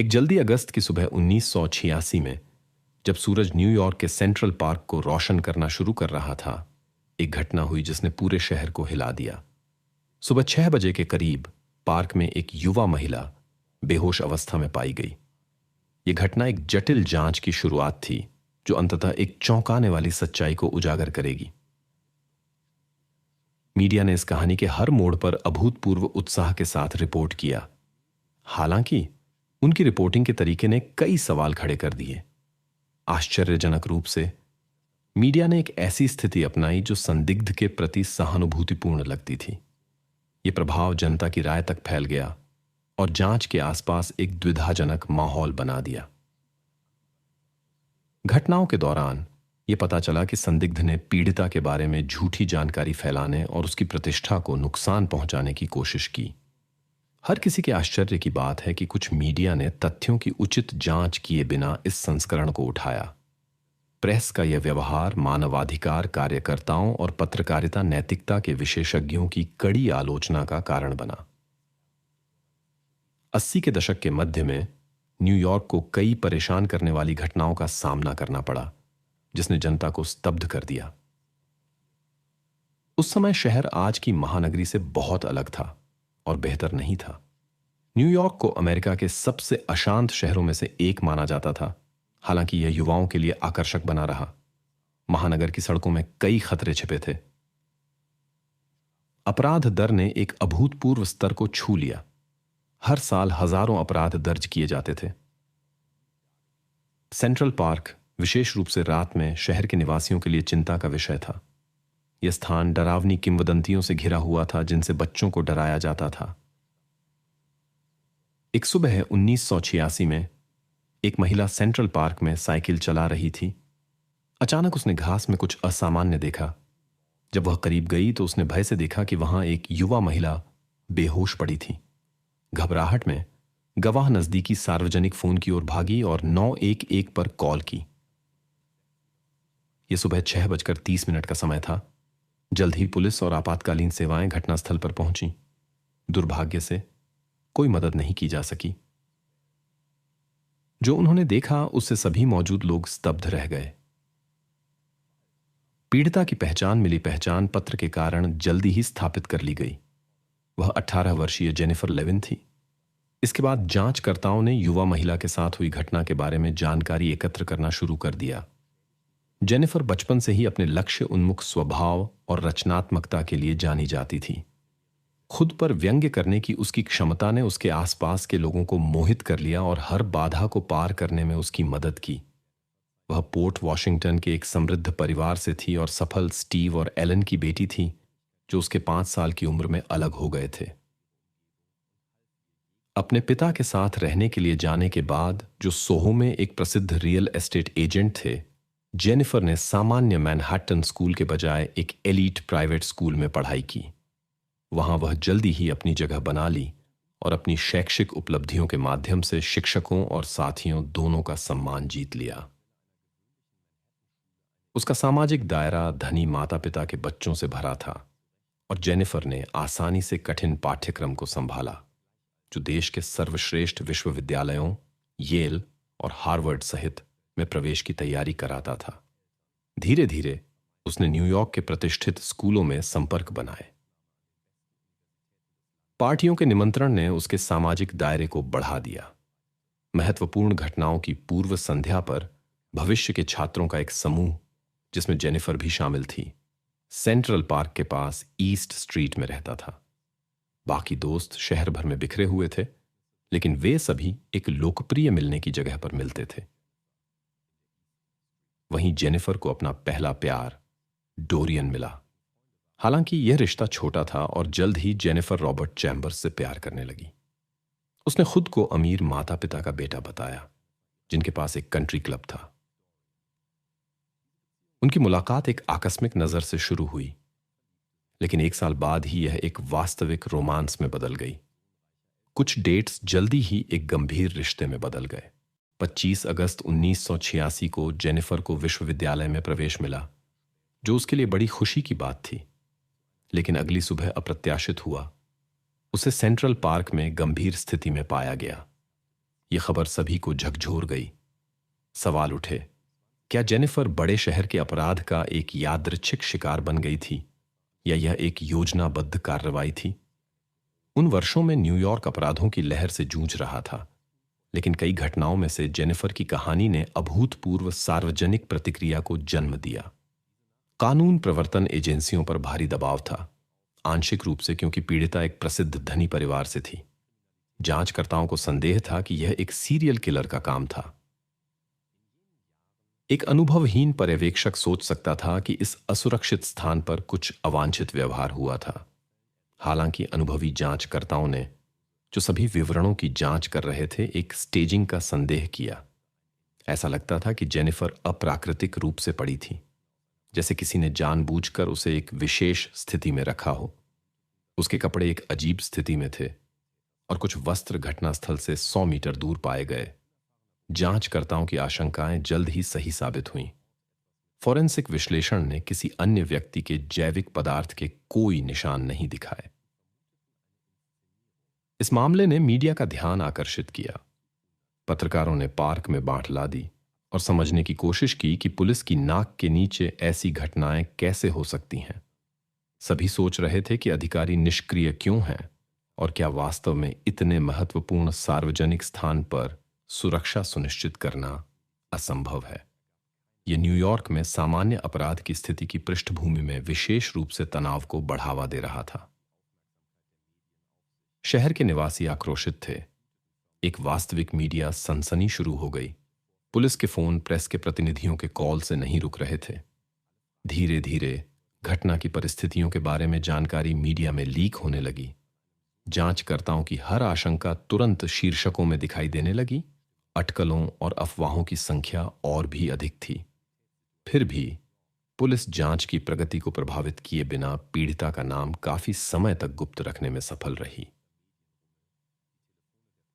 एक जल्दी अगस्त की सुबह 1986 में जब सूरज न्यूयॉर्क के सेंट्रल पार्क को रोशन करना शुरू कर रहा था, एक घटना हुई जिसने पूरे शहर को हिला दिया। सुबह 6 बजे के करीब पार्क में एक युवा महिला बेहोश अवस्था में पाई गई। यह घटना एक जटिल जांच की शुरुआत थी जो अंततः एक चौंकाने वाली सच्चाई को उजागर करेगी। मीडिया ने इस कहानी के हर मोड़ पर अभूतपूर्व उत्साह के साथ रिपोर्ट किया। हालांकि उनकी रिपोर्टिंग के तरीके ने कई सवाल खड़े कर दिए। आश्चर्यजनक रूप से मीडिया ने एक ऐसी स्थिति अपनाई जो संदिग्ध के प्रति सहानुभूतिपूर्ण लगती थी। यह प्रभाव जनता की राय तक फैल गया और जांच के आसपास एक द्विधाजनक माहौल बना दिया। घटनाओं के दौरान यह पता चला कि संदिग्ध ने पीड़िता के बारे में झूठी जानकारी फैलाने और उसकी प्रतिष्ठा को नुकसान पहुंचाने की कोशिश की। हर किसी के आश्चर्य की बात है कि कुछ मीडिया ने तथ्यों की उचित जांच किए बिना इस संस्करण को उठाया। प्रेस का यह व्यवहार मानवाधिकार कार्यकर्ताओं और पत्रकारिता नैतिकता के विशेषज्ञों की कड़ी आलोचना का कारण बना। 80 के दशक के मध्य में न्यूयॉर्क को कई परेशान करने वाली घटनाओं का सामना करना पड़ा, जिसने जनता को स्तब्ध कर दिया। उस समय शहर आज की महानगरी से बहुत अलग था और बेहतर नहीं था। न्यूयॉर्क को अमेरिका के सबसे अशांत शहरों में से एक माना जाता था। हालांकि यह युवाओं के लिए आकर्षक बना रहा। महानगर की सड़कों में कई खतरे छिपे थे। अपराध दर ने एक अभूतपूर्व स्तर को छू लिया। हर साल हजारों अपराध दर्ज किए जाते थे। सेंट्रल पार्क विशेष रूप से रात में शहर के निवासियों के लिए चिंता का विषय था। यह स्थान डरावनी किंवदंतियों से घिरा हुआ था जिनसे बच्चों को डराया जाता था। एक सुबह 1986 में एक महिला सेंट्रल पार्क में साइकिल चला रही थी। अचानक उसने घास में कुछ असामान्य देखा। जब वह करीब गई तो उसने भय से देखा कि वहां एक युवा महिला बेहोश पड़ी थी। घबराहट में गवाह नजदीकी सार्वजनिक फोन की ओर भागी और 911 पर कॉल की। यह सुबह 6:30 का समय था। जल्द ही पुलिस और आपातकालीन सेवाएं घटनास्थल पर पहुंची। दुर्भाग्य से कोई मदद नहीं की जा सकी। जो उन्होंने देखा उससे सभी मौजूद लोग स्तब्ध रह गए। पीड़िता की पहचान मिली पहचान पत्र के कारण जल्दी ही स्थापित कर ली गई। वह 18 वर्षीय जेनिफर लेविन थी। इसके बाद जांचकर्ताओं ने युवा महिला के साथ हुई घटना के बारे में जानकारी एकत्र करना शुरू कर दिया। जेनिफर बचपन से ही अपने लक्ष्य उन्मुख स्वभाव और रचनात्मकता के लिए जानी जाती थी। खुद पर व्यंग्य करने की उसकी क्षमता ने उसके आसपास के लोगों को मोहित कर लिया और हर बाधा को पार करने में उसकी मदद की। वह पोर्ट वॉशिंगटन के एक समृद्ध परिवार से थी और सफल स्टीव और एलन की बेटी थी, जो उसके 5 साल की उम्र में अलग हो गए थे। अपने पिता के साथ रहने के लिए जाने के बाद, जो सोहो में एक प्रसिद्ध रियल एस्टेट एजेंट थे, जेनिफर ने सामान्य मैनहट्टन स्कूल के बजाय एक एलीट प्राइवेट स्कूल में पढ़ाई की। वहां वह जल्दी ही अपनी जगह बना ली और अपनी शैक्षिक उपलब्धियों के माध्यम से शिक्षकों और साथियों दोनों का सम्मान जीत लिया। उसका सामाजिक दायरा धनी माता पिता के बच्चों से भरा था और जेनिफर ने आसानी से कठिन पाठ्यक्रम को संभाला, जो देश के सर्वश्रेष्ठ विश्वविद्यालयों येल और हार्वर्ड सहित में प्रवेश की तैयारी कराता था। धीरे धीरे उसने न्यूयॉर्क के प्रतिष्ठित स्कूलों में संपर्क बनाए। पार्टियों के निमंत्रण ने उसके सामाजिक दायरे को बढ़ा दिया। महत्वपूर्ण घटनाओं की पूर्व संध्या पर भविष्य के छात्रों का एक समूह, जिसमें जेनिफर भी शामिल थी, सेंट्रल पार्क के पास ईस्ट स्ट्रीट में रहता था। बाकी दोस्त शहर भर में बिखरे हुए थे, लेकिन वे सभी एक लोकप्रिय मिलने की जगह पर मिलते थे। वहीं जेनिफर को अपना पहला प्यार डोरियन मिला। हालांकि यह रिश्ता छोटा था और जल्द ही जेनिफर रॉबर्ट चैम्बर्स से प्यार करने लगी। उसने खुद को अमीर माता पिता का बेटा बताया, जिनके पास एक कंट्री क्लब था। उनकी मुलाकात एक आकस्मिक नजर से शुरू हुई, लेकिन 1 साल बाद ही यह एक वास्तविक रोमांस में बदल गई। कुछ डेट्स जल्दी ही एक गंभीर रिश्ते में बदल गए। 25 अगस्त 1986 को जेनिफर को विश्वविद्यालय में प्रवेश मिला, जो उसके लिए बड़ी खुशी की बात थी। लेकिन अगली सुबह अप्रत्याशित हुआ। उसे सेंट्रल पार्क में गंभीर स्थिति में पाया गया। ये खबर सभी को झकझोर गई। सवाल उठे, क्या जेनिफर बड़े शहर के अपराध का एक यादृच्छिक शिकार बन गई थी या यह एक योजनाबद्ध कार्रवाई थी? उन वर्षों में न्यूयॉर्क अपराधों की लहर से जूझ रहा था, लेकिन कई घटनाओं में से जेनिफर की कहानी ने अभूतपूर्व सार्वजनिक प्रतिक्रिया को जन्म दिया। कानून प्रवर्तन एजेंसियों पर भारी दबाव था, आंशिक रूप से क्योंकि पीड़िता एक प्रसिद्ध धनी परिवार से थी। जांचकर्ताओं को संदेह था कि यह एक सीरियल किलर का काम था। एक अनुभवहीन पर्यवेक्षक सोच सकता था कि इस असुरक्षित स्थान पर कुछ अवांछित व्यवहार हुआ था। हालांकि अनुभवी जांचकर्ताओं ने, जो सभी विवरणों की जांच कर रहे थे, एक स्टेजिंग का संदेह किया। ऐसा लगता था कि जेनिफर अप्राकृतिक रूप से पड़ी थी, जैसे किसी ने जानबूझकर उसे एक विशेष स्थिति में रखा हो। उसके कपड़े एक अजीब स्थिति में थे और कुछ वस्त्र घटनास्थल से 100 मीटर दूर पाए गए। जांचकर्ताओं की आशंकाएं जल्द ही सही साबित हुईं। फोरेंसिक विश्लेषण ने किसी अन्य व्यक्ति के जैविक पदार्थ के कोई निशान नहीं दिखाए। इस मामले ने मीडिया का ध्यान आकर्षित किया। पत्रकारों ने पार्क में बांट ला दी और समझने की कोशिश की कि पुलिस की नाक के नीचे ऐसी घटनाएं कैसे हो सकती हैं। सभी सोच रहे थे कि अधिकारी निष्क्रिय क्यों हैं और क्या वास्तव में इतने महत्वपूर्ण सार्वजनिक स्थान पर सुरक्षा सुनिश्चित करना असंभव है। यह न्यूयॉर्क में सामान्य अपराध की स्थिति की पृष्ठभूमि में विशेष रूप से तनाव को बढ़ावा दे रहा था। शहर के निवासी आक्रोशित थे। एक वास्तविक मीडिया सनसनी शुरू हो गई। पुलिस के फोन प्रेस के प्रतिनिधियों के कॉल से नहीं रुक रहे थे। धीरे धीरे घटना की परिस्थितियों के बारे में जानकारी मीडिया में लीक होने लगी। जांचकर्ताओं की हर आशंका तुरंत शीर्षकों में दिखाई देने लगी। अटकलों और अफवाहों की संख्या और भी अधिक थी। फिर भी पुलिस जांच की प्रगति को प्रभावित किए बिना पीड़िता का नाम काफी समय तक गुप्त रखने में सफल रही।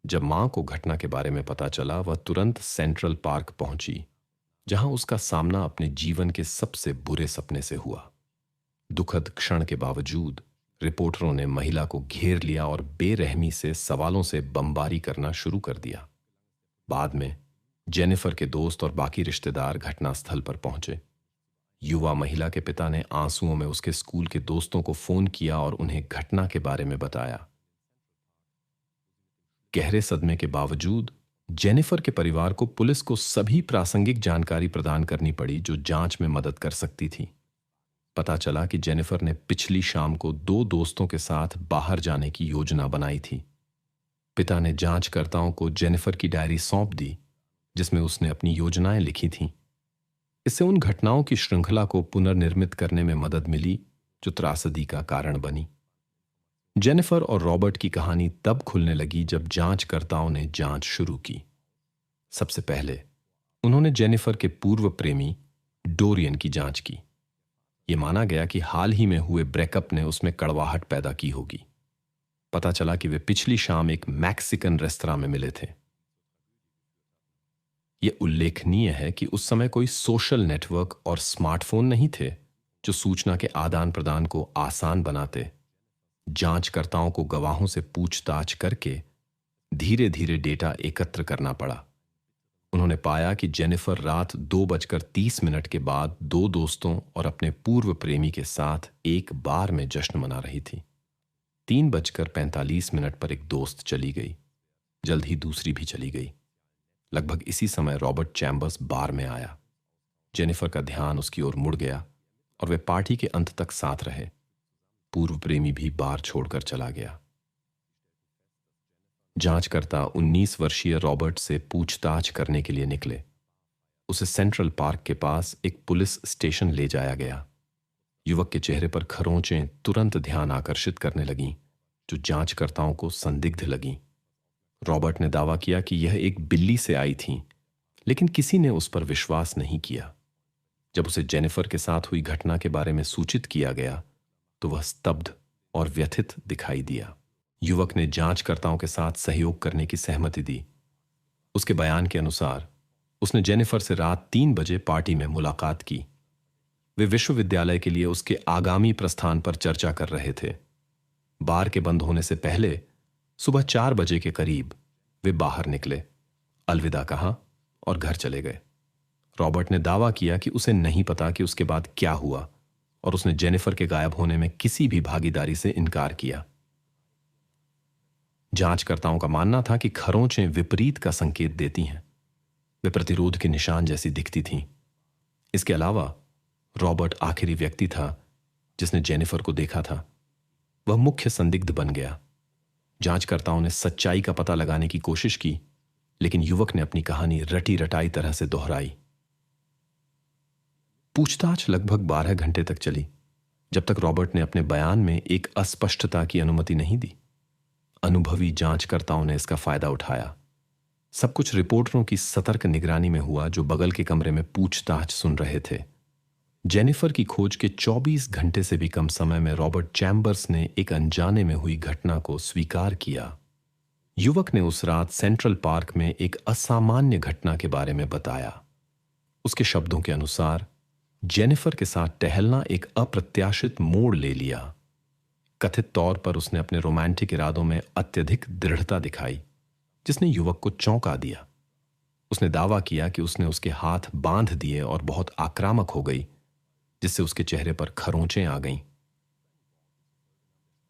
जब मां को घटना के बारे में पता चला, वह तुरंत सेंट्रल पार्क पहुंची, जहां उसका सामना अपने जीवन के सबसे बुरे सपने से हुआ। दुखद क्षण के बावजूद रिपोर्टरों ने महिला को घेर लिया और बेरहमी से सवालों से बमबारी करना शुरू कर दिया। बाद में जेनिफर के दोस्त और बाकी रिश्तेदार घटनास्थल पर पहुंचे। युवा महिला के पिता ने आंसुओं में उसके स्कूल के दोस्तों को फोन किया और उन्हें घटना के बारे में बताया। गहरे सदमे के बावजूद जेनिफर के परिवार को पुलिस को सभी प्रासंगिक जानकारी प्रदान करनी पड़ी जो जांच में मदद कर सकती थी। पता चला कि जेनिफर ने पिछली शाम को 2 दोस्तों के साथ बाहर जाने की योजना बनाई थी। पिता ने जांचकर्ताओं को जेनिफर की डायरी सौंप दी, जिसमें उसने अपनी योजनाएं लिखी थीं। इससे उन घटनाओं की श्रृंखला को पुनर्निर्मित करने में मदद मिली जो त्रासदी का कारण बनी। जेनिफर और रॉबर्ट की कहानी तब खुलने लगी जब जांचकर्ताओं ने जांच शुरू की। सबसे पहले उन्होंने जेनिफर के पूर्व प्रेमी डोरियन की जांच की। यह माना गया कि हाल ही में हुए ब्रेकअप ने उसमें कड़वाहट पैदा की होगी। पता चला कि वे पिछली शाम एक मैक्सिकन रेस्तरां में मिले थे। यह उल्लेखनीय है कि उस समय कोई सोशल नेटवर्क और स्मार्टफोन नहीं थे जो सूचना के आदान प्रदान को आसान बनाते। जांचकर्ताओं को गवाहों से पूछताछ करके धीरे धीरे डेटा एकत्र करना पड़ा। उन्होंने पाया कि जेनिफर रात 2:30 के बाद 2 दोस्तों और अपने पूर्व प्रेमी के साथ एक बार में जश्न मना रही थी। 3:45 पर एक दोस्त चली गई। जल्द ही दूसरी भी चली गई। लगभग इसी समय रॉबर्ट चैम्बर्स बार में आया। जेनिफर का ध्यान उसकी ओर मुड़ गया और वे पार्टी के अंत तक साथ रहे। पूर्व प्रेमी भी बार छोड़कर चला गया। जांचकर्ता 19 वर्षीय रॉबर्ट से पूछताछ करने के लिए निकले। उसे सेंट्रल पार्क के पास एक पुलिस स्टेशन ले जाया गया। युवक के चेहरे पर खरोंचें तुरंत ध्यान आकर्षित करने लगीं, जो जांचकर्ताओं को संदिग्ध लगीं। रॉबर्ट ने दावा किया कि यह एक बिल्ली से आई थी, लेकिन किसी ने उस पर विश्वास नहीं किया। जब उसे जेनिफर के साथ हुई घटना के बारे में सूचित किया गया, तो वह स्तब्ध और व्यथित दिखाई दिया। युवक ने जांचकर्ताओं के साथ सहयोग करने की सहमति दी। उसके बयान के अनुसार उसने जेनिफर से रात 3 बजे पार्टी में मुलाकात की। वे विश्वविद्यालय के लिए उसके आगामी प्रस्थान पर चर्चा कर रहे थे। बार के बंद होने से पहले सुबह 4 बजे के करीब वे बाहर निकले। अलविदा कहा और घर चले गए। रॉबर्ट ने दावा किया कि उसे नहीं पता कि उसके बाद क्या हुआ और उसने जेनिफर के गायब होने में किसी भी भागीदारी से इनकार किया। जांचकर्ताओं का मानना था कि खरोंचें विपरीत का संकेत देती हैं। वे प्रतिरोध के निशान जैसी दिखती थीं। इसके अलावा रॉबर्ट आखिरी व्यक्ति था जिसने जेनिफर को देखा था। वह मुख्य संदिग्ध बन गया। जांचकर्ताओं ने सच्चाई का पता लगाने की कोशिश की, लेकिन युवक ने अपनी कहानी रटी रटाई तरह से दोहराई। पूछताछ लगभग 12 घंटे तक चली, जब तक रॉबर्ट ने अपने बयान में एक अस्पष्टता की अनुमति नहीं दी। अनुभवी जांचकर्ताओं ने इसका फायदा उठाया। सब कुछ रिपोर्टरों की सतर्क निगरानी में हुआ, जो बगल के कमरे में पूछताछ सुन रहे थे। जेनिफर की खोज के 24 घंटे से भी कम समय में रॉबर्ट चैम्बर्स ने एक अनजाने में हुई घटना को स्वीकार किया। युवक ने उस रात सेंट्रल पार्क में एक असामान्य घटना के बारे में बताया। उसके शब्दों के अनुसार जेनिफर के साथ टहलना एक अप्रत्याशित मोड़ ले लिया। कथित तौर पर उसने अपने रोमांटिक इरादों में अत्यधिक दृढ़ता दिखाई, जिसने युवक को चौंका दिया। उसने दावा किया कि उसने उसके हाथ बांध दिए और बहुत आक्रामक हो गई, जिससे उसके चेहरे पर खरोंचें आ गईं।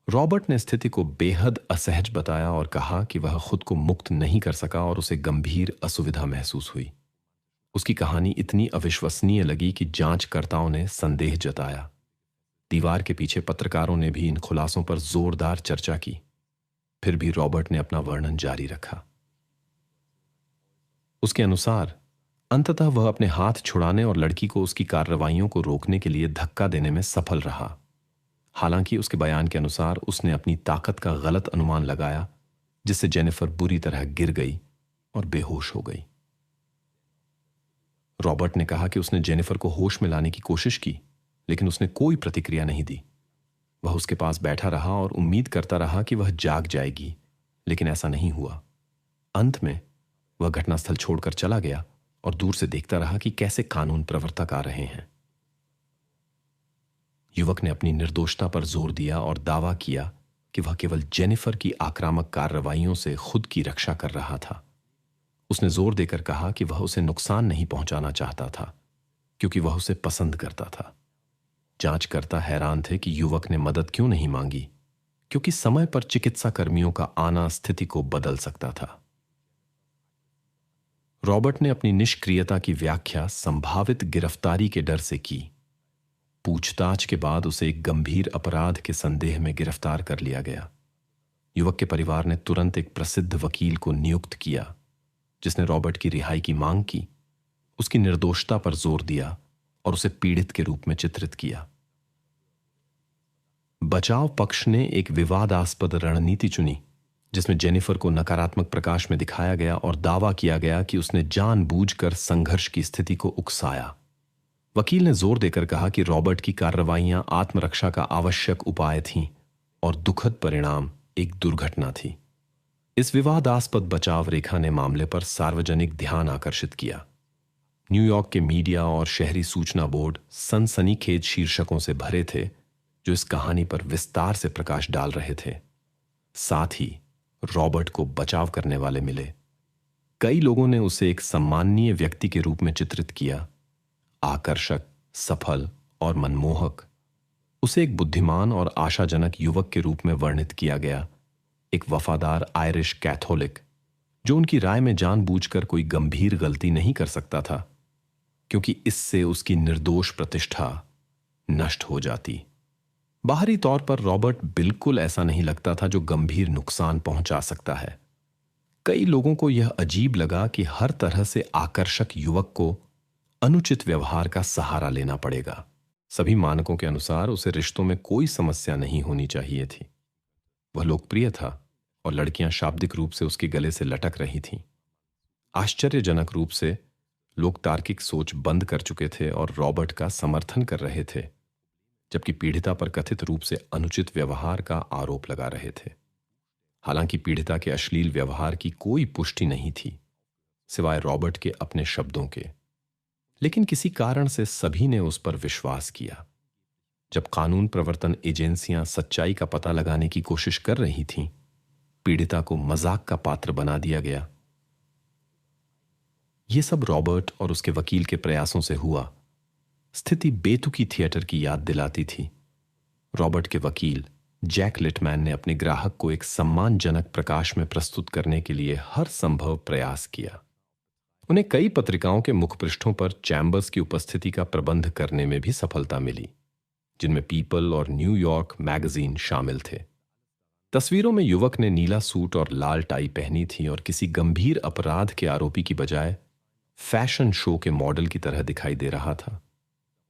रॉबर्ट ने स्थिति को बेहद असहज बताया और कहा कि वह खुद को मुक्त नहीं कर सका और उसे गंभीर असुविधा महसूस हुई। उसकी कहानी इतनी अविश्वसनीय लगी कि जांचकर्ताओं ने संदेह जताया। दीवार के पीछे पत्रकारों ने भी इन खुलासों पर जोरदार चर्चा की। फिर भी रॉबर्ट ने अपना वर्णन जारी रखा। उसके अनुसार अंततः वह अपने हाथ छुड़ाने और लड़की को उसकी कार्रवाइयों को रोकने के लिए धक्का देने में सफल रहा। हालांकि उसके बयान के अनुसार उसने अपनी ताकत का गलत अनुमान लगाया, जिससे जेनिफर बुरी तरह गिर गई और बेहोश हो गई। रॉबर्ट ने कहा कि उसने जेनिफर को होश में लाने की कोशिश की, लेकिन उसने कोई प्रतिक्रिया नहीं दी। वह उसके पास बैठा रहा और उम्मीद करता रहा कि वह जाग जाएगी, लेकिन ऐसा नहीं हुआ। अंत में वह घटनास्थल छोड़कर चला गया और दूर से देखता रहा कि कैसे कानून प्रवर्तक आ रहे हैं। युवक ने अपनी निर्दोषता पर जोर दिया और दावा किया कि वह केवल जेनिफर की आक्रामक कार्रवाइयों से खुद की रक्षा कर रहा था। उसने जोर देकर कहा कि वह उसे नुकसान नहीं पहुंचाना चाहता था, क्योंकि वह उसे पसंद करता था। जांचकर्ता हैरान थे कि युवक ने मदद क्यों नहीं मांगी, क्योंकि समय पर चिकित्सा कर्मियों का आना स्थिति को बदल सकता था। रॉबर्ट ने अपनी निष्क्रियता की व्याख्या संभावित गिरफ्तारी के डर से की। पूछताछ के बाद उसे एक गंभीर अपराध के संदेह में गिरफ्तार कर लिया गया। युवक के परिवार ने तुरंत एक प्रसिद्ध वकील को नियुक्त किया, जिसने रॉबर्ट की रिहाई की मांग की, उसकी निर्दोषता पर जोर दिया और उसे पीड़ित के रूप में चित्रित किया। बचाव पक्ष ने एक विवादास्पद रणनीति चुनी, जिसमें जेनिफर को नकारात्मक प्रकाश में दिखाया गया और दावा किया गया कि उसने जानबूझकर संघर्ष की स्थिति को उकसाया। वकील ने जोर देकर कहा कि रॉबर्ट की कार्रवाइयां आत्मरक्षा का आवश्यक उपाय थीं और दुखद परिणाम एक दुर्घटना थी। इस विवादास्पद बचाव रेखा ने मामले पर सार्वजनिक ध्यान आकर्षित किया। न्यूयॉर्क के मीडिया और शहरी सूचना बोर्ड सनसनीखेज शीर्षकों से भरे थे, जो इस कहानी पर विस्तार से प्रकाश डाल रहे थे। साथ ही रॉबर्ट को बचाव करने वाले मिले। कई लोगों ने उसे एक सम्माननीय व्यक्ति के रूप में चित्रित किया, आकर्षक, सफल और मनमोहक। उसे एक बुद्धिमान और आशाजनक युवक के रूप में वर्णित किया गया, एक वफादार आयरिश कैथोलिक, जो उनकी राय में जानबूझकर कोई गंभीर गलती नहीं कर सकता था, क्योंकि इससे उसकी निर्दोष प्रतिष्ठा नष्ट हो जाती। बाहरी तौर पर रॉबर्ट बिल्कुल ऐसा नहीं लगता था जो गंभीर नुकसान पहुंचा सकता है। कई लोगों को यह अजीब लगा कि हर तरह से आकर्षक युवक को अनुचित व्यवहार का सहारा लेना पड़ेगा। सभी मानकों के अनुसार उसे रिश्तों में कोई समस्या नहीं होनी चाहिए थी। वह लोकप्रिय था और लड़कियां शाब्दिक रूप से उसके गले से लटक रही थीं। आश्चर्यजनक रूप से लोग तार्किक सोच बंद कर चुके थे और रॉबर्ट का समर्थन कर रहे थे, जबकि पीड़िता पर कथित रूप से अनुचित व्यवहार का आरोप लगा रहे थे। हालांकि पीड़िता के अश्लील व्यवहार की कोई पुष्टि नहीं थी, सिवाय रॉबर्ट के अपने शब्दों के। लेकिन किसी कारण से सभी ने उस पर विश्वास किया। जब कानून प्रवर्तन एजेंसियां सच्चाई का पता लगाने की कोशिश कर रही थीं, पीड़िता को मजाक का पात्र बना दिया गया। यह सब रॉबर्ट और उसके वकील के प्रयासों से हुआ। स्थिति बेतुकी थिएटर की याद दिलाती थी। रॉबर्ट के वकील जैक लिटमैन ने अपने ग्राहक को एक सम्मानजनक प्रकाश में प्रस्तुत करने के लिए हर संभव प्रयास किया। उन्हें कई पत्रिकाओं के मुखपृष्ठों पर चैम्बर्स की उपस्थिति का प्रबंध करने में भी सफलता मिली, जिनमें पीपल और न्यूयॉर्क मैगजीन शामिल थे। तस्वीरों में युवक ने नीला सूट और लाल टाई पहनी थी और किसी गंभीर अपराध के आरोपी की बजाय फैशन शो के मॉडल की तरह दिखाई दे रहा था।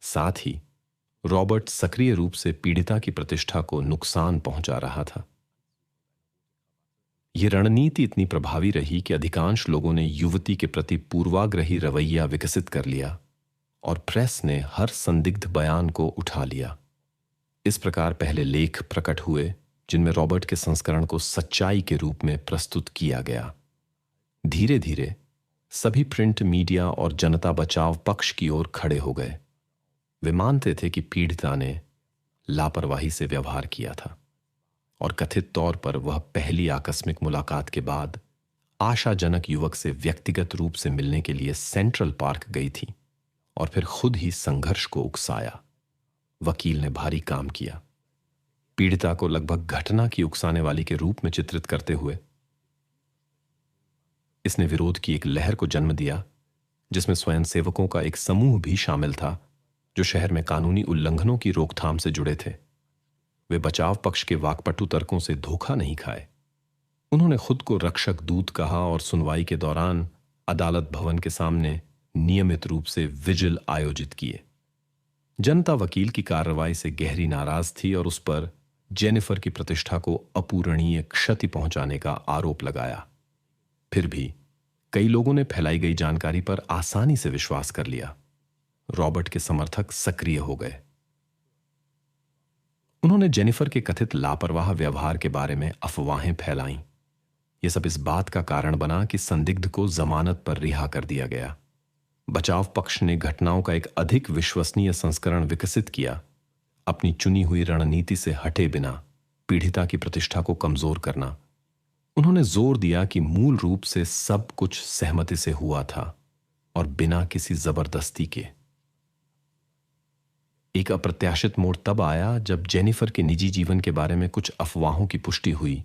साथ ही रॉबर्ट सक्रिय रूप से पीड़िता की प्रतिष्ठा को नुकसान पहुंचा रहा था। यह रणनीति इतनी प्रभावी रही कि अधिकांश लोगों ने युवती के प्रति पूर्वाग्रही रवैया विकसित कर लिया और प्रेस ने हर संदिग्ध बयान को उठा लिया। इस प्रकार पहले लेख प्रकट हुए जिनमें रॉबर्ट के संस्करण को सच्चाई के रूप में प्रस्तुत किया गया। धीरे धीरे सभी प्रिंट मीडिया और जनता बचाव पक्ष की ओर खड़े हो गए। वे मानते थे कि पीड़िता ने लापरवाही से व्यवहार किया था और कथित तौर पर वह पहली आकस्मिक मुलाकात के बाद आशाजनक युवक से व्यक्तिगत रूप से मिलने के लिए सेंट्रल पार्क गई थी और फिर खुद ही संघर्ष को उकसाया। वकील ने भारी काम किया, पीड़िता को लगभग घटना की उकसाने वाली के रूप में चित्रित करते हुए। इसने विरोध की एक लहर को जन्म दिया जिसमें स्वयंसेवकों का एक समूह भी शामिल था जो शहर में कानूनी उल्लंघनों की रोकथाम से जुड़े थे। वे बचाव पक्ष के वाकपटु तर्कों से धोखा नहीं खाए। उन्होंने खुद को रक्षक दूत कहा और सुनवाई के दौरान अदालत भवन के सामने नियमित रूप से विजिल आयोजित किए। जनता वकील की कार्रवाई से गहरी नाराज थी और उस पर जेनिफर की प्रतिष्ठा को अपूरणीय क्षति पहुंचाने का आरोप लगाया। फिर भी कई लोगों ने फैलाई गई जानकारी पर आसानी से विश्वास कर लिया। रॉबर्ट के समर्थक सक्रिय हो गए। उन्होंने जेनिफर के कथित लापरवाह व्यवहार के बारे में अफवाहें फैलाईं। यह सब इस बात का कारण बना कि संदिग्ध को जमानत पर रिहा कर दिया गया। बचाव पक्ष ने घटनाओं का एक अधिक विश्वसनीय संस्करण विकसित किया, अपनी चुनी हुई रणनीति से हटे बिना पीड़िता की प्रतिष्ठा को कमजोर करना। उन्होंने जोर दिया कि मूल रूप से सब कुछ सहमति से हुआ था और बिना किसी जबरदस्ती के। एक अप्रत्याशित मोड़ तब आया जब जेनिफर के निजी जीवन के बारे में कुछ अफवाहों की पुष्टि हुई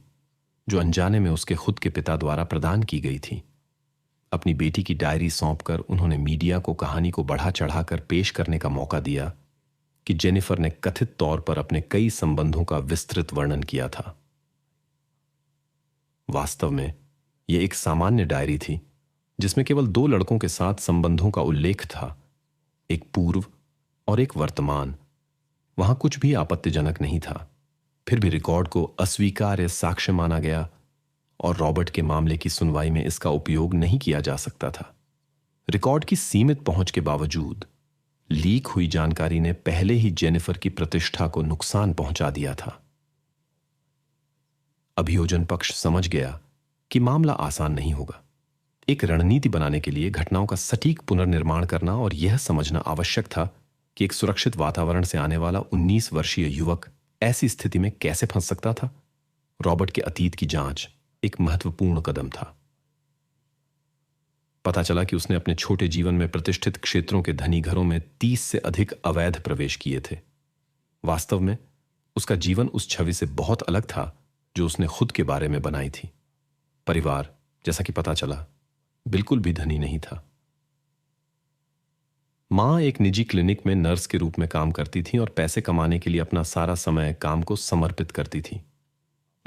जो अनजाने में उसके खुद के पिता द्वारा प्रदान की गई थी। अपनी बेटी की डायरी सौंपकर उन्होंने मीडिया को कहानी को बढ़ा चढ़ाकर पेश करने का मौका दिया कि जेनिफर ने कथित तौर पर अपने कई संबंधों का विस्तृत वर्णन किया था। वास्तव में यह एक सामान्य डायरी थी जिसमें केवल 2 लड़कों के साथ संबंधों का उल्लेख था, एक पूर्व और एक वर्तमान। वहां कुछ भी आपत्तिजनक नहीं था। फिर भी रिकॉर्ड को अस्वीकार्य साक्ष्य माना गया और रॉबर्ट के मामले की सुनवाई में इसका उपयोग नहीं किया जा सकता था। रिकॉर्ड की सीमित पहुंच के बावजूद लीक हुई जानकारी ने पहले ही जेनिफर की प्रतिष्ठा को नुकसान पहुंचा दिया था। अभियोजन पक्ष समझ गया कि मामला आसान नहीं होगा। एक रणनीति बनाने के लिए घटनाओं का सटीक पुनर्निर्माण करना और यह समझना आवश्यक था कि एक सुरक्षित वातावरण से आने वाला 19 वर्षीय युवक ऐसी स्थिति में कैसे फंस सकता था। रॉबर्ट के अतीत की जांच एक महत्वपूर्ण कदम था। पता चला कि उसने अपने छोटे जीवन में प्रतिष्ठित क्षेत्रों के धनी घरों में 30 से अधिक अवैध प्रवेश किए थे। वास्तव में उसका जीवन उस छवि से बहुत अलग था जो उसने खुद के बारे में बनाई थी। परिवार, जैसा कि पता चला, बिल्कुल भी धनी नहीं था। मां एक निजी क्लिनिक में नर्स के रूप में काम करती थी और पैसे कमाने के लिए अपना सारा समय काम को समर्पित करती थी।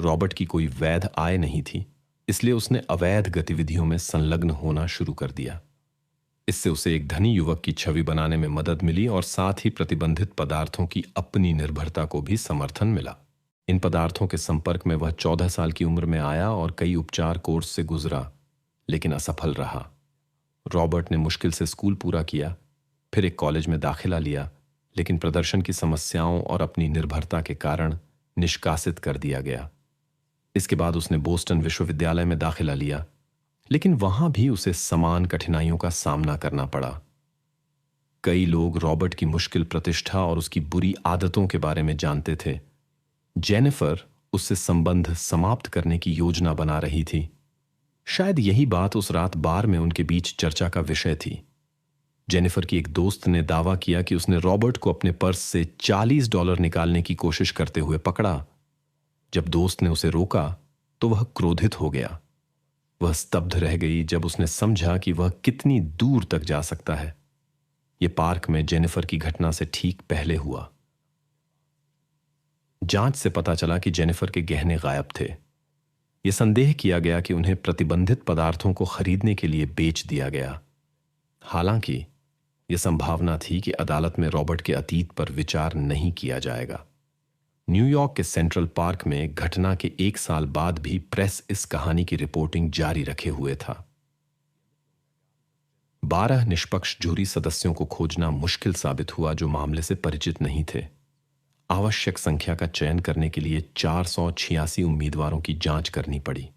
रॉबर्ट की कोई वैध आय नहीं थी, इसलिए उसने अवैध गतिविधियों में संलग्न होना शुरू कर दिया। इससे उसे एक धनी युवक की छवि बनाने में मदद मिली और साथ ही प्रतिबंधित पदार्थों की अपनी निर्भरता को भी समर्थन मिला। इन पदार्थों के संपर्क में वह 14 साल की उम्र में आया और कई उपचार कोर्स से गुजरा, लेकिन असफल रहा। रॉबर्ट ने मुश्किल से स्कूल पूरा किया, फिर एक कॉलेज में दाखिला लिया, लेकिन प्रदर्शन की समस्याओं और अपनी निर्भरता के कारण निष्कासित कर दिया गया। इसके बाद उसने बोस्टन विश्वविद्यालय में दाखिला लिया, लेकिन वहां भी उसे समान कठिनाइयों का सामना करना पड़ा। कई लोग रॉबर्ट की मुश्किल प्रतिष्ठा और उसकी बुरी आदतों के बारे में जानते थे। जेनिफर उससे संबंध समाप्त करने की योजना बना रही थी। शायद यही बात उस रात बार में उनके बीच चर्चा का विषय थी। जेनिफर की एक दोस्त ने दावा किया कि उसने रॉबर्ट को अपने पर्स से $40 निकालने की कोशिश करते हुए पकड़ा। जब दोस्त ने उसे रोका तो वह क्रोधित हो गया। वह स्तब्ध रह गई जब उसने समझा कि वह कितनी दूर तक जा सकता है। यह पार्क में जेनिफर की घटना से ठीक पहले हुआ। जांच से पता चला कि जेनिफर के गहने गायब थे। यह संदेह किया गया कि उन्हें प्रतिबंधित पदार्थों को खरीदने के लिए बेच दिया गया। हालांकि यह संभावना थी कि अदालत में रॉबर्ट के अतीत पर विचार नहीं किया जाएगा। न्यूयॉर्क के सेंट्रल पार्क में घटना के 1 साल बाद भी प्रेस इस कहानी की रिपोर्टिंग जारी रखे हुए था। 12 निष्पक्ष जूरी सदस्यों को खोजना मुश्किल साबित हुआ जो मामले से परिचित नहीं थे। आवश्यक संख्या का चयन करने के लिए 486 उम्मीदवारों की जांच करनी पड़ी।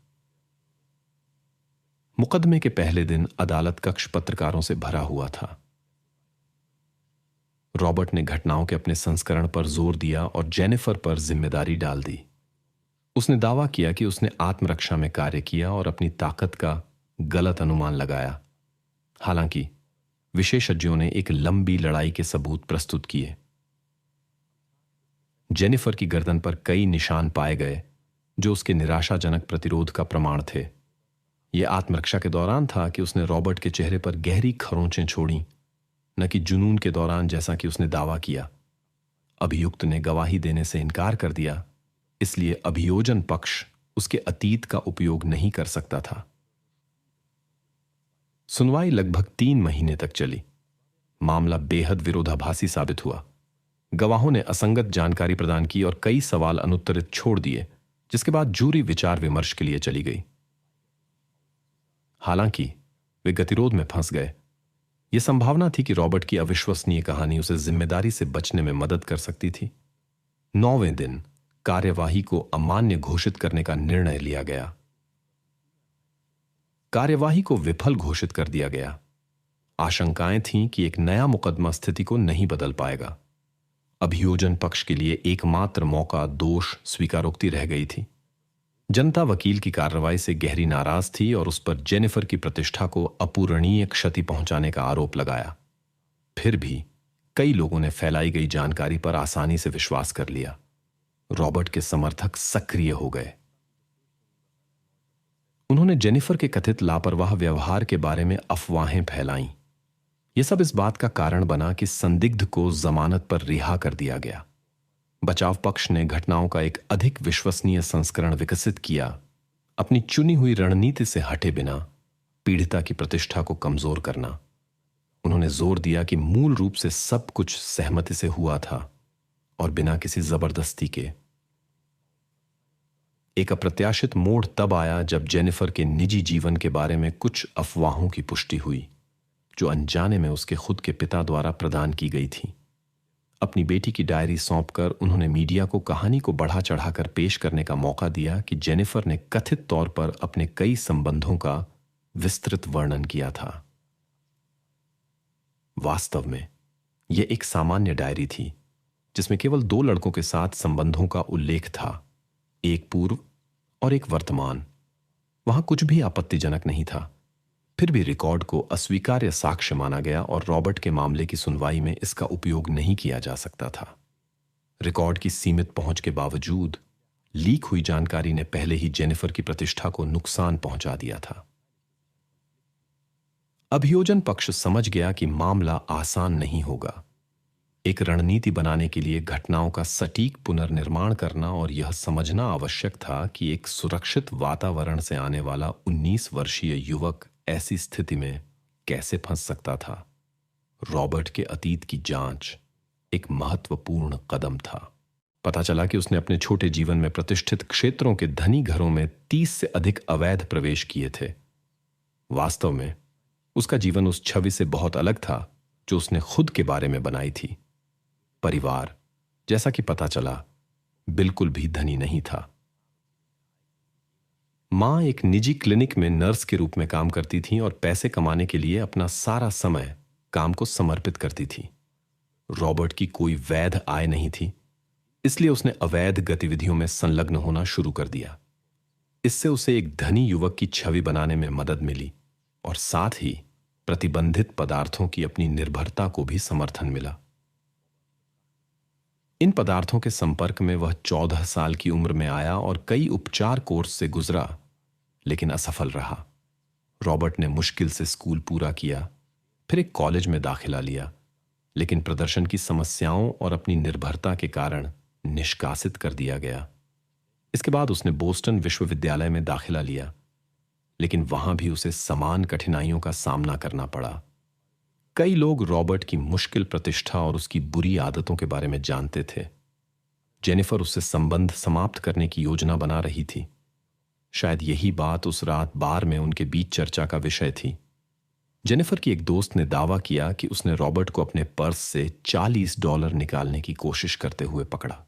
मुकदमे के पहले दिन अदालत कक्ष पत्रकारों से भरा हुआ था। रॉबर्ट ने घटनाओं के अपने संस्करण पर जोर दिया और जेनिफर पर जिम्मेदारी डाल दी। उसने दावा किया कि उसने आत्मरक्षा में कार्य किया और अपनी ताकत का गलत अनुमान लगाया। हालांकि विशेषज्ञों ने एक लंबी लड़ाई के सबूत प्रस्तुत किए। जेनिफर की गर्दन पर कई निशान पाए गए जो उसके निराशाजनक प्रतिरोध का प्रमाण थे। यह आत्मरक्षा के दौरान था कि उसने रॉबर्ट के चेहरे पर गहरी खरोंचें छोड़ी, न कि जुनून के दौरान जैसा कि उसने दावा किया। अभियुक्त ने गवाही देने से इनकार कर दिया, इसलिए अभियोजन पक्ष उसके अतीत का उपयोग नहीं कर सकता था। सुनवाई लगभग 3 महीने तक चली। मामला बेहद विरोधाभासी साबित हुआ। गवाहों ने असंगत जानकारी प्रदान की और कई सवाल अनुत्तरित छोड़ दिए, जिसके बाद जूरी विचार विमर्श के लिए चली गई। हालांकि वे गतिरोध में फंस गए। यह संभावना थी कि रॉबर्ट की अविश्वसनीय कहानी उसे जिम्मेदारी से बचने में मदद कर सकती थी। 9वें दिन कार्यवाही को अमान्य घोषित करने का निर्णय लिया गया। कार्यवाही को विफल घोषित कर दिया गया। आशंकाएं थीं कि एक नया मुकदमा स्थिति को नहीं बदल पाएगा। अभियोजन पक्ष के लिए एकमात्र मौका दोष स्वीकारोक्ति रह गई थी। जनता वकील की कार्रवाई से गहरी नाराज थी और उस पर जेनिफर की प्रतिष्ठा को अपूरणीय क्षति पहुंचाने का आरोप लगाया। फिर भी कई लोगों ने फैलाई गई जानकारी पर आसानी से विश्वास कर लिया। रॉबर्ट के समर्थक सक्रिय हो गए। उन्होंने जेनिफर के कथित लापरवाह व्यवहार के बारे में अफवाहें फैलाईं। यह सब इस बात का कारण बना कि संदिग्ध को जमानत पर रिहा कर दिया गया। बचाव पक्ष ने घटनाओं का एक अधिक विश्वसनीय संस्करण विकसित किया, अपनी चुनी हुई रणनीति से हटे बिना पीड़िता की प्रतिष्ठा को कमजोर करना। उन्होंने जोर दिया कि मूल रूप से सब कुछ सहमति से हुआ था और बिना किसी जबरदस्ती के। एक अप्रत्याशित मोड़ तब आया जब जेनिफर के निजी जीवन के बारे में कुछ अफवाहों की पुष्टि हुई, जो अनजाने में उसके खुद के पिता द्वारा प्रदान की गई थी। अपनी बेटी की डायरी सौंपकर उन्होंने मीडिया को कहानी को बढ़ा चढ़ाकर पेश करने का मौका दिया कि जेनिफर ने कथित तौर पर अपने कई संबंधों का विस्तृत वर्णन किया था। वास्तव में यह एक सामान्य डायरी थी जिसमें केवल 2 लड़कों के साथ संबंधों का उल्लेख था, एक पूर्व और एक वर्तमान। वहां कुछ भी आपत्तिजनक नहीं था। फिर भी रिकॉर्ड को अस्वीकार्य साक्ष्य माना गया और रॉबर्ट के मामले की सुनवाई में इसका उपयोग नहीं किया जा सकता था। रिकॉर्ड की सीमित पहुंच के बावजूद लीक हुई जानकारी ने पहले ही जेनिफर की प्रतिष्ठा को नुकसान पहुंचा दिया था। अभियोजन पक्ष समझ गया कि मामला आसान नहीं होगा। एक रणनीति बनाने के लिए घटनाओं का सटीक पुनर्निर्माण करना और यह समझना आवश्यक था कि एक सुरक्षित वातावरण से आने वाला 19 वर्षीय युवक ऐसी स्थिति में कैसे फंस सकता था। रॉबर्ट के अतीत की जांच एक महत्वपूर्ण कदम था। पता चला कि उसने अपने छोटे जीवन में प्रतिष्ठित क्षेत्रों के धनी घरों में 30 से अधिक अवैध प्रवेश किए थे। वास्तव में उसका जीवन उस छवि से बहुत अलग था जो उसने खुद के बारे में बनाई थी। परिवार, जैसा कि पता चला, बिल्कुल भी धनी नहीं था। मां एक निजी क्लिनिक में नर्स के रूप में काम करती थी और पैसे कमाने के लिए अपना सारा समय काम को समर्पित करती थी। रॉबर्ट की कोई वैध आय नहीं थी, इसलिए उसने अवैध गतिविधियों में संलग्न होना शुरू कर दिया। इससे उसे एक धनी युवक की छवि बनाने में मदद मिली और साथ ही प्रतिबंधित पदार्थों की अपनी निर्भरता को भी समर्थन मिला। इन पदार्थों के संपर्क में वह 14 साल की उम्र में आया और कई उपचार कोर्स से गुजरा, लेकिन असफल रहा। रॉबर्ट ने मुश्किल से स्कूल पूरा किया, फिर एक कॉलेज में दाखिला लिया, लेकिन प्रदर्शन की समस्याओं और अपनी निर्भरता के कारण निष्कासित कर दिया गया। इसके बाद उसने बोस्टन विश्वविद्यालय में दाखिला लिया, लेकिन वहां भी उसे समान कठिनाइयों का सामना करना पड़ा। कई लोग रॉबर्ट की मुश्किल प्रतिष्ठा और उसकी बुरी आदतों के बारे में जानते थे। जेनिफर उससे संबंध समाप्त करने की योजना बना रही थी। शायद यही बात उस रात बार में उनके बीच चर्चा का विषय थी। जेनिफर की एक दोस्त ने दावा किया कि उसने रॉबर्ट को अपने पर्स से $40 निकालने की कोशिश करते हुए पकड़ा।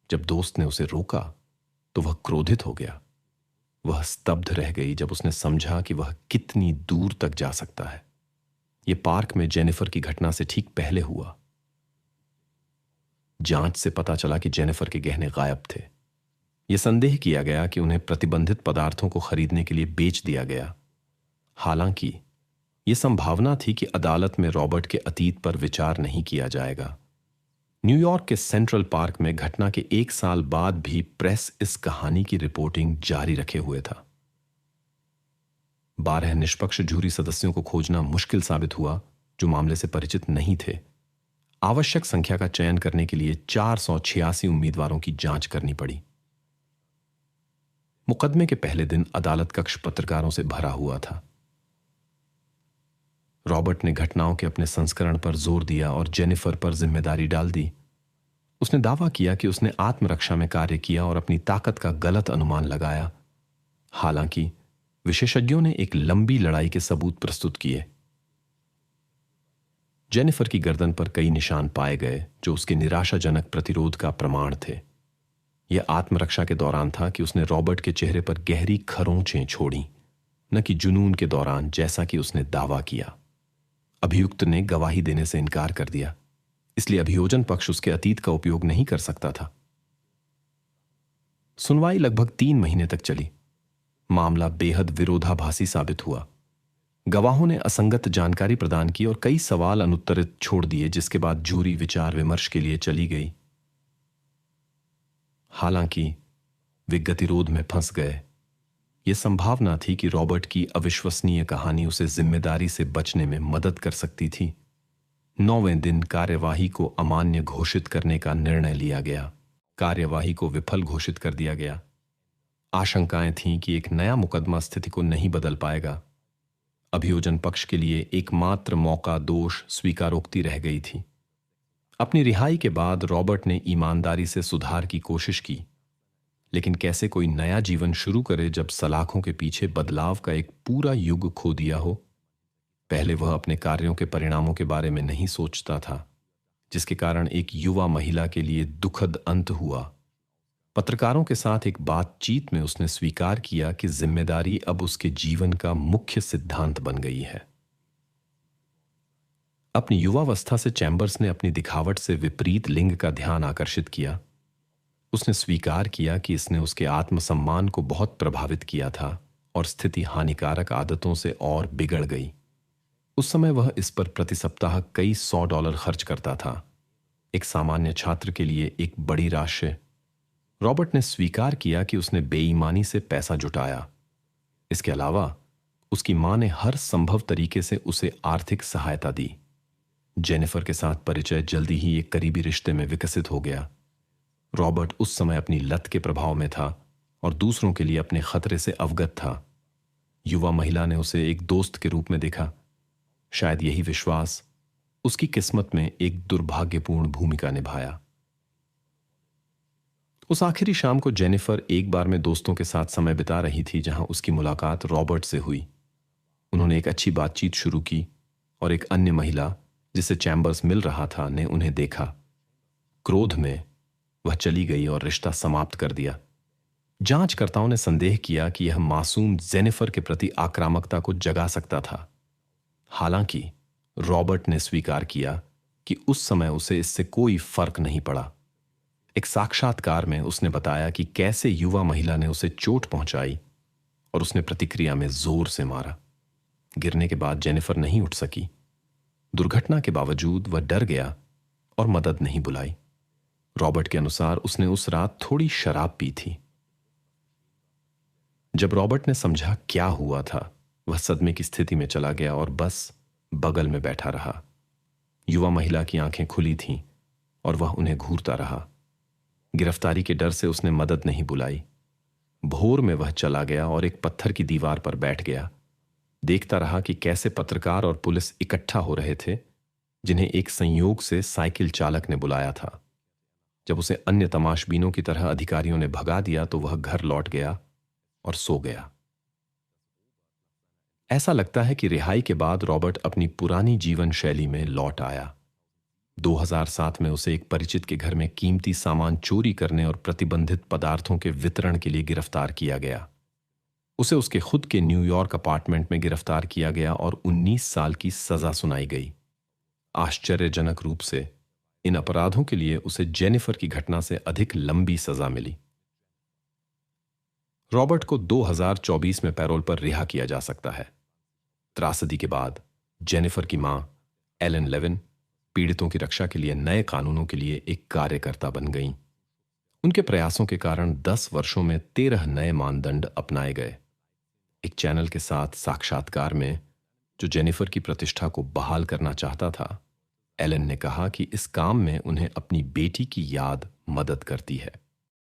जब दोस्त ने उसे रोका तो वह क्रोधित हो गया। वह स्तब्ध रह गई जब उसने समझा कि वह कितनी दूर तक जा सकता है। यह पार्क में जेनिफर की घटना से ठीक पहले हुआ। जांच से पता चला कि जेनिफर के गहने गायब थे। यह संदेह किया गया कि उन्हें प्रतिबंधित पदार्थों को खरीदने के लिए बेच दिया गया। हालांकि यह संभावना थी कि अदालत में रॉबर्ट के अतीत पर विचार नहीं किया जाएगा। न्यूयॉर्क के सेंट्रल पार्क में घटना के 1 साल बाद भी प्रेस इस कहानी की रिपोर्टिंग जारी रखे हुए था। 12 निष्पक्ष जूरी सदस्यों को खोजना मुश्किल साबित हुआ जो मामले से परिचित नहीं थे। आवश्यक संख्या का चयन करने के लिए 486 उम्मीदवारों की जांच करनी पड़ी। मुकदमे के पहले दिन अदालत कक्ष पत्रकारों से भरा हुआ था। रॉबर्ट ने घटनाओं के अपने संस्करण पर जोर दिया और जेनिफर पर जिम्मेदारी डाल दी। उसने दावा किया कि उसने आत्मरक्षा में कार्य किया और अपनी ताकत का गलत अनुमान लगाया। हालांकि विशेषज्ञों ने एक लंबी लड़ाई के सबूत प्रस्तुत किए। जेनिफर की गर्दन पर कई निशान पाए गए जो उसके निराशाजनक प्रतिरोध का प्रमाण थे। यह आत्मरक्षा के दौरान था कि उसने रॉबर्ट के चेहरे पर गहरी खरोंचें छोड़ी, न कि जुनून के दौरान जैसा कि उसने दावा किया। अभियुक्त ने गवाही देने से इनकार कर दिया, इसलिए अभियोजन पक्ष उसके अतीत का उपयोग नहीं कर सकता था। सुनवाई लगभग 3 महीने तक चली। मामला बेहद विरोधाभासी साबित हुआ। गवाहों ने असंगत जानकारी प्रदान की और कई सवाल अनुत्तरित छोड़ दिए, जिसके बाद जूरी विचार विमर्श के लिए चली गई। हालांकि वे गतिरोध में फंस गए। यह संभावना थी कि रॉबर्ट की अविश्वसनीय कहानी उसे जिम्मेदारी से बचने में मदद कर सकती थी। 9वें दिन कार्यवाही को अमान्य घोषित करने का निर्णय लिया गया। कार्यवाही को विफल घोषित कर दिया गया। आशंकाएं थीं कि एक नया मुकदमा स्थिति को नहीं बदल पाएगा। अभियोजन पक्ष के लिए एकमात्र मौका दोष स्वीकारोक्ति रह गई थी। अपनी रिहाई के बाद रॉबर्ट ने ईमानदारी से सुधार की कोशिश की, लेकिन कैसे कोई नया जीवन शुरू करे जब सलाखों के पीछे बदलाव का एक पूरा युग खो दिया हो। पहले वह अपने कार्यों के परिणामों के बारे में नहीं सोचता था, जिसके कारण एक युवा महिला के लिए दुखद अंत हुआ। पत्रकारों के साथ एक बातचीत में उसने स्वीकार किया कि जिम्मेदारी अब उसके जीवन का मुख्य सिद्धांत बन गई है। अपनी युवावस्था से चैम्बर्स ने अपनी दिखावट से विपरीत लिंग का ध्यान आकर्षित किया। उसने स्वीकार किया कि इसने उसके आत्मसम्मान को बहुत प्रभावित किया था और स्थिति हानिकारक आदतों से और बिगड़ गई। उस समय वह इस पर प्रति सप्ताह कई $100 खर्च करता था, एक सामान्य छात्र के लिए एक बड़ी राशि। रॉबर्ट ने स्वीकार किया कि उसने बेईमानी से पैसा जुटाया। इसके अलावा उसकी मां ने हर संभव तरीके से उसे आर्थिक सहायता दी। जेनिफर के साथ परिचय जल्दी ही एक करीबी रिश्ते में विकसित हो गया। रॉबर्ट उस समय अपनी लत के प्रभाव में था और दूसरों के लिए अपने खतरे से अवगत था। युवा महिला ने उसे एक दोस्त के रूप में देखा। शायद यही विश्वास उसकी किस्मत में एक दुर्भाग्यपूर्ण भूमिका निभाया। उस आखिरी शाम को जेनिफर एक बार में दोस्तों के साथ समय बिता रही थी जहां उसकी मुलाकात रॉबर्ट से हुई। उन्होंने एक अच्छी बातचीत शुरू की और एक अन्य महिला जिसे चैम्बर्स मिल रहा था ने उन्हें देखा। क्रोध में वह चली गई और रिश्ता समाप्त कर दिया। जांचकर्ताओं ने संदेह किया कि यह मासूम जेनिफर के प्रति आक्रामकता को जगा सकता था। हालांकि रॉबर्ट ने स्वीकार किया कि उस समय उसे इससे कोई फर्क नहीं पड़ा। एक साक्षात्कार में उसने बताया कि कैसे युवा महिला ने उसे चोट पहुंचाई और उसने प्रतिक्रिया में जोर से मारा। गिरने के बाद जेनिफर नहीं उठ सकी। दुर्घटना के बावजूद वह डर गया और मदद नहीं बुलाई। रॉबर्ट के अनुसार उसने उस रात थोड़ी शराब पी थी। जब रॉबर्ट ने समझा क्या हुआ था, वह सदमे की स्थिति में चला गया और बस बगल में बैठा रहा। युवा महिला की आंखें खुली थीं और वह उन्हें घूरता रहा। गिरफ्तारी के डर से उसने मदद नहीं बुलाई। भोर में वह चला गया और एक पत्थर की दीवार पर बैठ गया। देखता रहा कि कैसे पत्रकार और पुलिस इकट्ठा हो रहे थे, जिन्हें एक संयोग से साइकिल चालक ने बुलाया था। जब उसे अन्य तमाशबीनों की तरह अधिकारियों ने भगा दिया तो वह घर लौट गया और सो गया। ऐसा लगता है कि रिहाई के बाद रॉबर्ट अपनी पुरानी जीवन शैली में लौट आया। 2007 में उसे एक परिचित के घर में कीमती सामान चोरी करने और प्रतिबंधित पदार्थों के वितरण के लिए गिरफ्तार किया गया। उसे उसके खुद के न्यूयॉर्क अपार्टमेंट में गिरफ्तार किया गया और 19 साल की सजा सुनाई गई। आश्चर्यजनक रूप से इन अपराधों के लिए उसे जेनिफर की घटना से अधिक लंबी सजा मिली। रॉबर्ट को 2024 में पैरोल पर रिहा किया जा सकता है। त्रासदी के बाद जेनिफर की मां एलन लेविन पीड़ितों की रक्षा के लिए नए कानूनों के लिए एक कार्यकर्ता बन गईं। उनके प्रयासों के कारण 10 वर्षों में 13 नए मानदंड अपनाए गए। एक चैनल के साथ साक्षात्कार में, जो जेनिफर की प्रतिष्ठा को बहाल करना चाहता था, एलन ने कहा कि इस काम में उन्हें अपनी बेटी की याद मदद करती है।